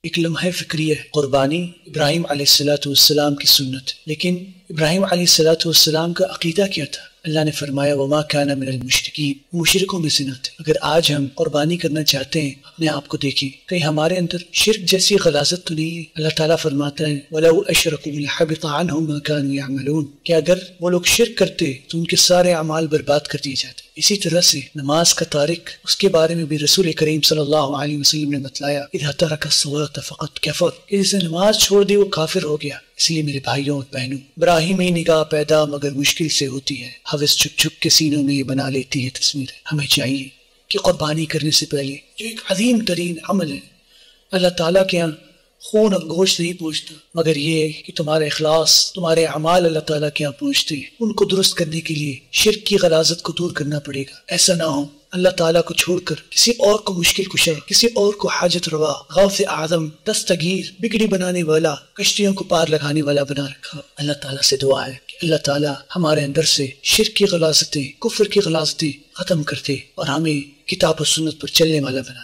ایک لمحہ فکری ہے قربانی ابراہیم علیہ السلام کی سنت، لیکن ابراہیم علیہ السلام کا عقیدہ کیا تھا؟ اللہ نے فرمایا وما کان من المشرکین، مشرکوں میں سے نہ تھے۔ اگر آج ہم قربانی کرنا چاہتے ہیں اپنے آپ کو دیکھیں، کہیں ہمارے اندر شرک جیسی غلاظت تو نہیں ہے؟ اللہ تعالیٰ فرماتا ہے وَلَوْ أَشْرَكُوا لَحَبِطَ عَنْهُمْ مَا كَانُوا يَعْمَلُونَ، کہ اگر وہ لوگ شرک کرتے تو ان کے سارے اعمال برباد کر دیے جاتے۔ اسی طرح سے نماز کا تارک، اس کے بارے میں بھی رسول کریم صلی اللہ علیہ وسلم نے بتلایا اذا ترک الصلاۃ فقد کفر، کہ جس نے نماز چھوڑ دی وہ کافر ہو گیا۔ اس لیے میرے بھائیوں اور بہنوں، ابراہیمی نگاہ پیدا مگر مشکل سے ہوتی ہے، حوث چھپ چھپ کے سینوں میں یہ بنا لیتی ہے تصویر۔ ہمیں چاہیے کہ قربانی کرنے سے پہلے جو ایک عظیم ترین عمل ہے، اللہ تعالیٰ کے یہاں خون اور گوشت نہیں پہنچتا، مگر یہ کہ تمہارے اخلاص، تمہارے اعمال اللہ تعالیٰ کے یہاں پہنچتے ہیں۔ ان کو درست کرنے کے لیے شرک کی غلاظت کو دور کرنا پڑے گا۔ ایسا نہ ہو اللہ تعالیٰ کو چھوڑ کر کسی اور کو مشکل کشا، کسی اور کو حاجت روا، غوث اعظم، دستگیر، بگڑی بنانے والا، کشتیوں کو پار لگانے والا بنا رکھا۔ اللہ تعالیٰ سے دعا ہے کہ اللہ تعالیٰ ہمارے اندر سے شرک کی غلاظتیں، کفر کی غلاظتیں ختم کرتے اور ہمیں کتاب و سنت پر چلنے والا بنا۔